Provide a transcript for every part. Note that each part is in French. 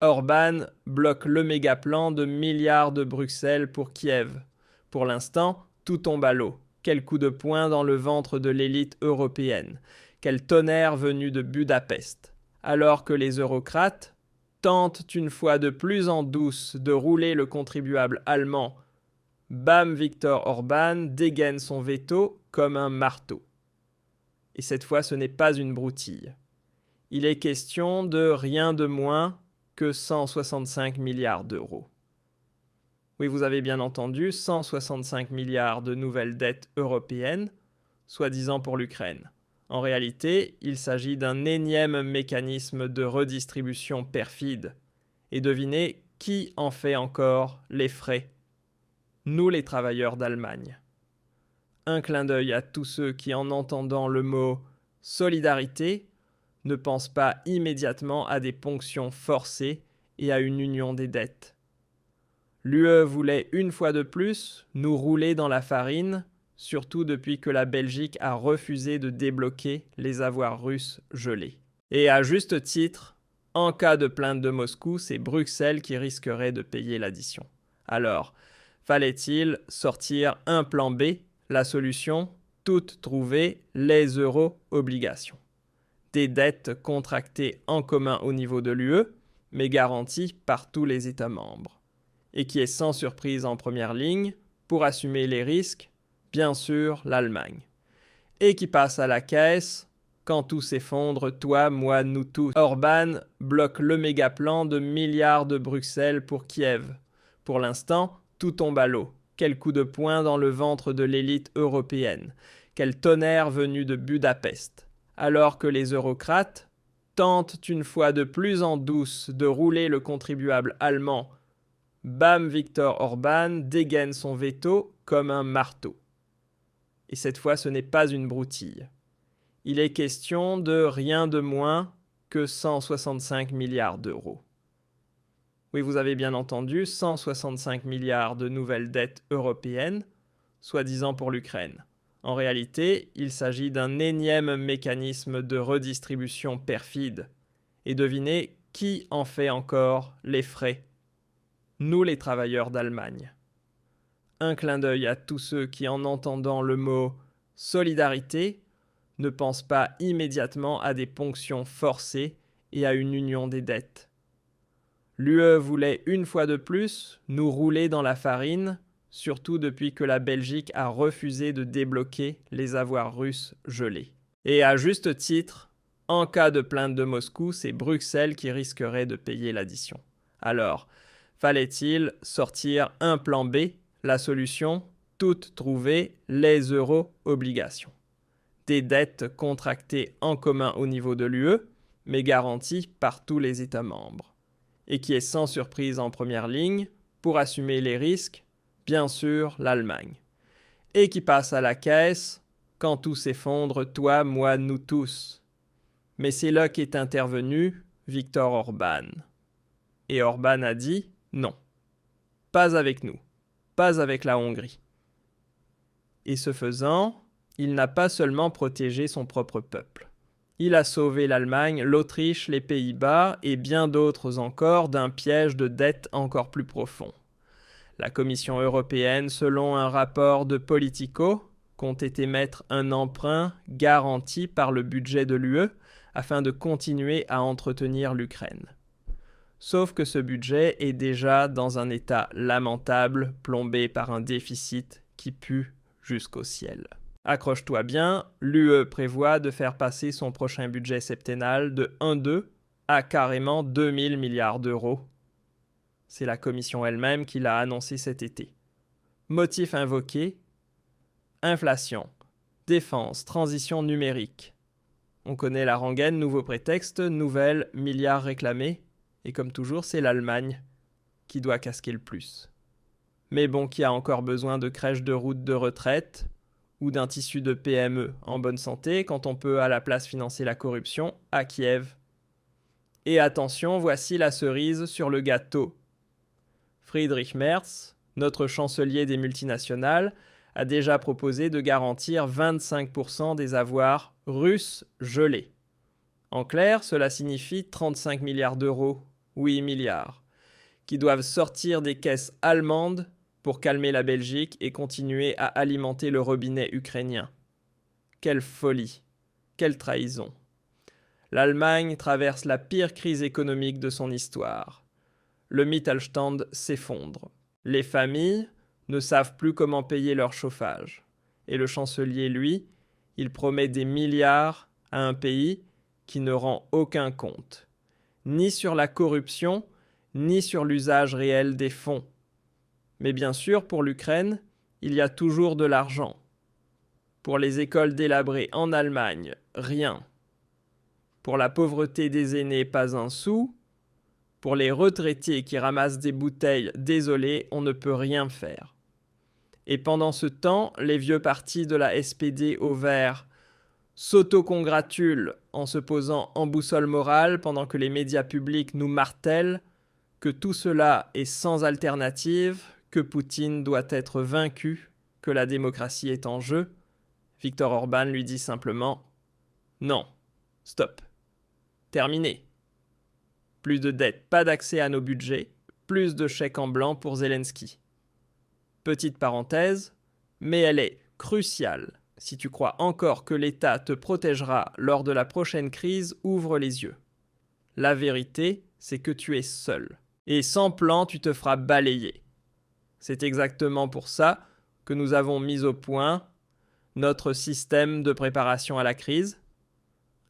Orban bloque le méga-plan de milliards de Bruxelles pour Kiev. Pour l'instant, tout tombe à l'eau. Quel coup de poing dans le ventre de l'élite européenne. Quel tonnerre venu de Budapest. Alors que les eurocrates tentent une fois de plus en douce de rouler le contribuable allemand, bam, Viktor Orban dégaine son veto comme un marteau. Et cette fois, ce n'est pas une broutille. Il est question de rien de moins que 165 milliards d'euros. Oui, vous avez bien entendu, 165 milliards de nouvelles dettes européennes, soi-disant pour l'Ukraine. En réalité, il s'agit d'un énième mécanisme de redistribution perfide. Et devinez qui en fait encore les frais? Nous, les travailleurs d'Allemagne. Un clin d'œil à tous ceux qui, en entendant le mot solidarité, ne pensent pas immédiatement à des ponctions forcées et à une union des dettes. L'UE voulait une fois de plus nous rouler dans la farine, surtout depuis que la Belgique a refusé de débloquer les avoirs russes gelés. Et à juste titre, en cas de plainte de Moscou, c'est Bruxelles qui risquerait de payer l'addition. Alors, fallait-il sortir un plan B? La solution, toute trouvée, les euro-obligations. Des dettes contractées en commun au niveau de l'UE, mais garanties par tous les États membres. Et qui est sans surprise en première ligne, pour assumer les risques, bien sûr l'Allemagne. Et qui passe à la caisse quand tout s'effondre, toi, moi, nous tous. Orban bloque le méga-plan de milliards de Bruxelles pour Kiev. Pour l'instant, tout tombe à l'eau. Quel coup de poing dans le ventre de l'élite européenne. Quel tonnerre venu de Budapest. Alors que les eurocrates tentent une fois de plus en douce de rouler le contribuable allemand, bam, Viktor Orban dégaine son veto comme un marteau. Et cette fois, ce n'est pas une broutille. Il est question de rien de moins que 165 milliards d'euros. Oui, vous avez bien entendu, 165 milliards de nouvelles dettes européennes, soi-disant pour l'Ukraine. En réalité, il s'agit d'un énième mécanisme de redistribution perfide. Et devinez qui en fait encore les frais? Nous, les travailleurs d'Allemagne. Un clin d'œil à tous ceux qui, en entendant le mot solidarité, ne pensent pas immédiatement à des ponctions forcées et à une union des dettes. L'UE voulait une fois de plus nous rouler dans la farine, surtout depuis que la Belgique a refusé de débloquer les avoirs russes gelés. Et à juste titre, en cas de plainte de Moscou, c'est Bruxelles qui risquerait de payer l'addition. Alors, fallait-il sortir un plan B? La solution, toute trouvée, les euro-obligations. Des dettes contractées en commun au niveau de l'UE, mais garanties par tous les États membres. Et qui est sans surprise en première ligne, pour assumer les risques, bien sûr l'Allemagne. Et qui passe à la caisse quand tout s'effondre, toi, moi, nous tous. Mais c'est là qu'est intervenu Viktor Orban. Et Orban a dit non. Pas avec nous. Pas avec la Hongrie. Et ce faisant, il n'a pas seulement protégé son propre peuple. Il a sauvé l'Allemagne, l'Autriche, les Pays-Bas et bien d'autres encore d'un piège de dette encore plus profond. La Commission européenne, selon un rapport de Politico, compte émettre un emprunt garanti par le budget de l'UE afin de continuer à entretenir l'Ukraine. Sauf que ce budget est déjà dans un état lamentable, plombé par un déficit qui pue jusqu'au ciel. Accroche-toi bien, l'UE prévoit de faire passer son prochain budget septennal de 1,2 à carrément 2000 milliards d'euros. C'est la Commission elle-même qui l'a annoncé cet été. Motif invoqué, inflation, défense, transition numérique. On connaît la rengaine, nouveau prétexte, nouvelles milliards réclamés. Et comme toujours, c'est l'Allemagne qui doit casquer le plus. Mais bon, qui a encore besoin de crèches de route de retraite ou d'un tissu de PME en bonne santé quand on peut à la place financer la corruption à Kiev? Et attention, voici la cerise sur le gâteau. Friedrich Merz, notre chancelier des multinationales, a déjà proposé de garantir 25% des avoirs russes gelés. En clair, cela signifie 35 milliards d'euros Oui, milliards. Qui doivent sortir des caisses allemandes pour calmer la Belgique et continuer à alimenter le robinet ukrainien. Quelle folie, quelle trahison. L'Allemagne traverse la pire crise économique de son histoire. Le Mittelstand s'effondre. Les familles ne savent plus comment payer leur chauffage. Et le chancelier, lui, il promet des milliards à un pays qui ne rend aucun compte, ni sur la corruption, ni sur l'usage réel des fonds. Mais bien sûr, pour l'Ukraine, il y a toujours de l'argent. Pour les écoles délabrées en Allemagne, rien. Pour la pauvreté des aînés, pas un sou. Pour les retraités qui ramassent des bouteilles, désolé, on ne peut rien faire. Et pendant ce temps, les vieux partis de la SPD au vert s'autocongratulent en se posant en boussole morale pendant que les médias publics nous martèlent que tout cela est sans alternative, que Poutine doit être vaincu, que la démocratie est en jeu. Viktor Orban lui dit simplement « Non, stop, terminé. Plus de dettes, pas d'accès à nos budgets, plus de chèques en blanc pour Zelensky. » Petite parenthèse, mais elle est cruciale. Si tu crois encore que l'État te protégera lors de la prochaine crise, ouvre les yeux. La vérité, c'est que tu es seul. Et sans plan, tu te feras balayer. C'est exactement pour ça que nous avons mis au point notre système de préparation à la crise,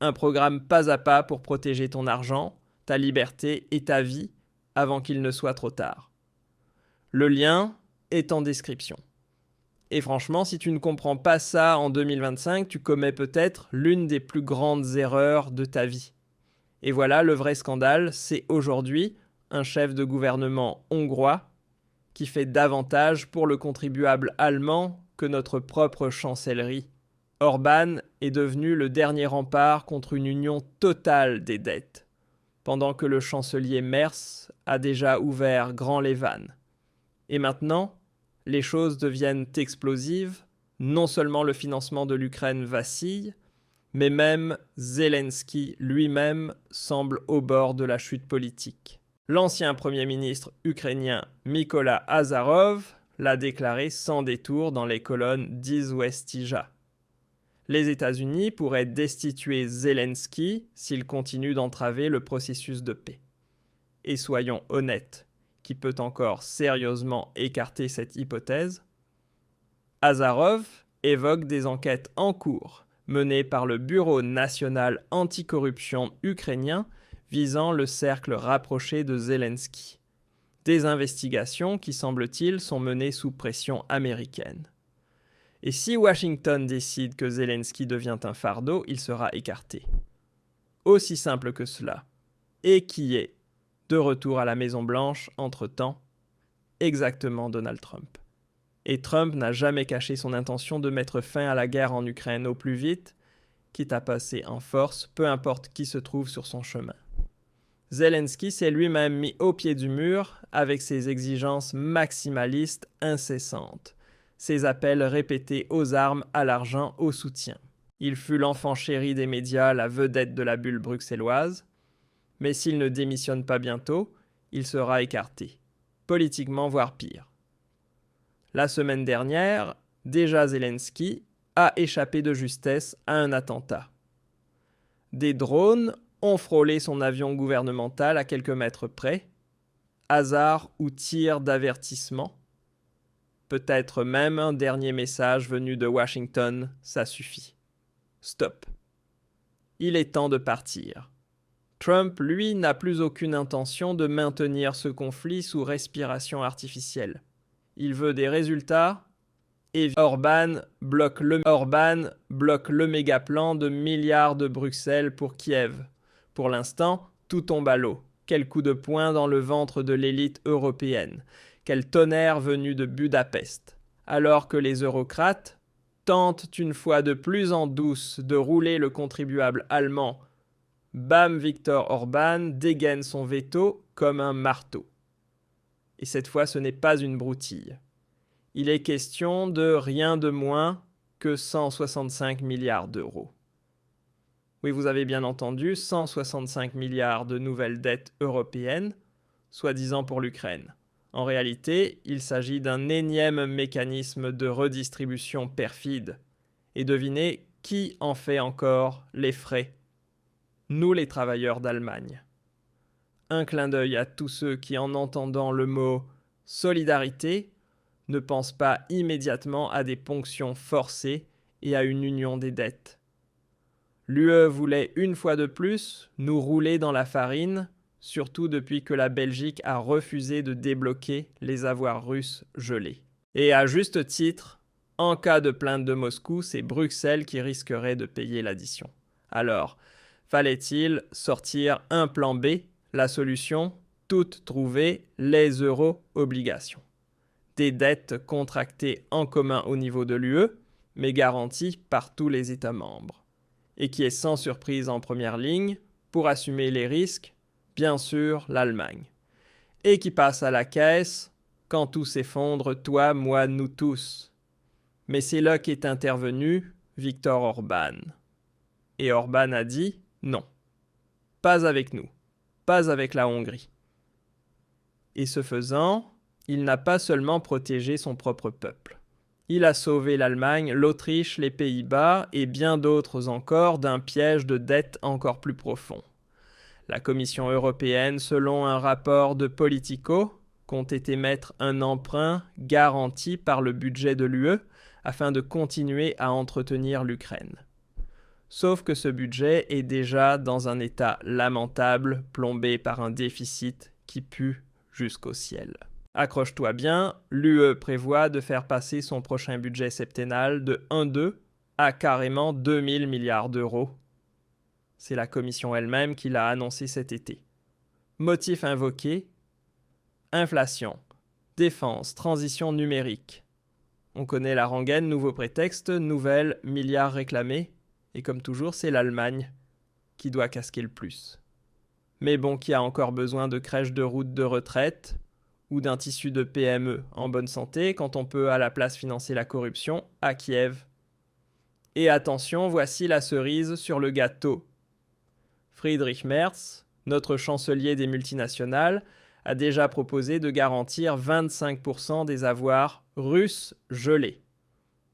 un programme pas à pas pour protéger ton argent, ta liberté et ta vie avant qu'il ne soit trop tard. Le lien est en description. Et franchement, si tu ne comprends pas ça en 2025, tu commets peut-être l'une des plus grandes erreurs de ta vie. Et voilà, le vrai scandale, c'est aujourd'hui un chef de gouvernement hongrois qui fait davantage pour le contribuable allemand que notre propre chancellerie. Orban est devenu le dernier rempart contre une union totale des dettes, pendant que le chancelier Merz a déjà ouvert grand les vannes. Et maintenant, les choses deviennent explosives, non seulement le financement de l'Ukraine vacille, mais même Zelensky lui-même semble au bord de la chute politique. L'ancien Premier ministre ukrainien Mykola Azarov l'a déclaré sans détour dans les colonnes d'Izvestija. Les États-Unis pourraient destituer Zelensky s'il continue d'entraver le processus de paix. Et soyons honnêtes, qui peut encore sérieusement écarter cette hypothèse? Azarov évoque des enquêtes en cours menées par le Bureau national anticorruption ukrainien visant le cercle rapproché de Zelensky. Des investigations qui, semble-t-il, sont menées sous pression américaine. Et si Washington décide que Zelensky devient un fardeau, il sera écarté. Aussi simple que cela. Et qui est de retour à la Maison-Blanche entre-temps? Exactement Donald Trump. Et Trump n'a jamais caché son intention de mettre fin à la guerre en Ukraine au plus vite, quitte à passer en force, peu importe qui se trouve sur son chemin. Zelensky s'est lui-même mis au pied du mur avec ses exigences maximalistes incessantes, ses appels répétés aux armes, à l'argent, au soutien. Il fut l'enfant chéri des médias, la vedette de la bulle bruxelloise, mais s'il ne démissionne pas bientôt, il sera écarté, politiquement voire pire. La semaine dernière, déjà Zelensky a échappé de justesse à un attentat. Des drones ont frôlé son avion gouvernemental à quelques mètres près. Hasard ou tir d'avertissement? Peut-être même un dernier message venu de Washington, ça suffit. Stop. Il est temps de partir. Trump, lui, n'a plus aucune intention de maintenir ce conflit sous respiration artificielle. Il veut des résultats et Orban bloque le méga-plan de milliards de Bruxelles pour Kiev. Pour l'instant, tout tombe à l'eau. Quel coup de poing dans le ventre de l'élite européenne. Quel tonnerre venu de Budapest. Alors que les eurocrates tentent une fois de plus en douce de rouler le contribuable allemand, bam, Viktor Orban dégaine son veto comme un marteau. Et cette fois, ce n'est pas une broutille. Il est question de rien de moins que 165 milliards d'euros. Oui, vous avez bien entendu, 165 milliards de nouvelles dettes européennes, soi-disant pour l'Ukraine. En réalité, il s'agit d'un énième mécanisme de redistribution perfide. Et devinez qui en fait encore les frais? Nous les travailleurs d'Allemagne. Un clin d'œil à tous ceux qui, en entendant le mot solidarité, ne pensent pas immédiatement à des ponctions forcées et à une union des dettes. L'UE voulait une fois de plus nous rouler dans la farine, surtout depuis que la Belgique a refusé de débloquer les avoirs russes gelés. Et à juste titre, en cas de plainte de Moscou, c'est Bruxelles qui risquerait de payer l'addition. Alors, fallait-il sortir un plan B? La solution, toute trouvée, les euro-obligations. Des dettes contractées en commun au niveau de l'UE, mais garanties par tous les États membres. Et qui est sans surprise en première ligne, pour assumer les risques, bien sûr l'Allemagne. Et qui passe à la caisse quand tout s'effondre, toi, moi, nous tous. Mais c'est là qu'est intervenu Viktor Orban. Et Orban a dit non, pas avec nous, pas avec la Hongrie. Et ce faisant, il n'a pas seulement protégé son propre peuple. Il a sauvé l'Allemagne, l'Autriche, les Pays-Bas et bien d'autres encore d'un piège de dette encore plus profond. La Commission européenne, selon un rapport de Politico, compte émettre un emprunt garanti par le budget de l'UE afin de continuer à entretenir l'Ukraine. Sauf que ce budget est déjà dans un état lamentable, plombé par un déficit qui pue jusqu'au ciel. Accroche-toi bien, l'UE prévoit de faire passer son prochain budget septennal de 1,2 à carrément 2000 milliards d'euros. C'est la Commission elle-même qui l'a annoncé cet été. Motif invoqué, inflation, défense, transition numérique. On connaît la rengaine, nouveau prétexte, nouvelles milliards réclamés. Et comme toujours, c'est l'Allemagne qui doit casquer le plus. Mais bon, qui a encore besoin de crèches de route de retraite ou d'un tissu de PME en bonne santé quand on peut à la place financer la corruption à Kiev. Et attention, voici la cerise sur le gâteau. Friedrich Merz, notre chancelier des multinationales, a déjà proposé de garantir 25% des avoirs russes gelés.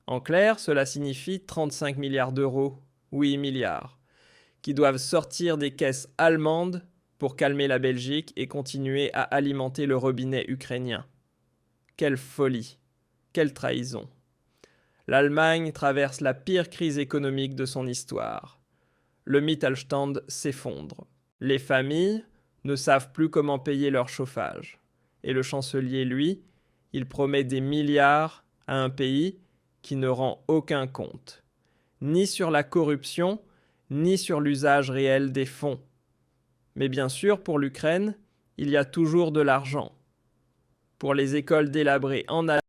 En clair, cela signifie 35 milliards d'euros, oui milliards, qui doivent sortir des caisses allemandes pour calmer la Belgique et continuer à alimenter le robinet ukrainien. Quelle folie, quelle trahison. L'Allemagne traverse la pire crise économique de son histoire. Le Mittelstand s'effondre. Les familles ne savent plus comment payer leur chauffage. Et le chancelier, lui, il promet des milliards à un pays qui ne rend aucun compte, ni sur la corruption, ni sur l'usage réel des fonds. Mais bien sûr, pour l'Ukraine, il y a toujours de l'argent. Pour les écoles délabrées en Allemagne,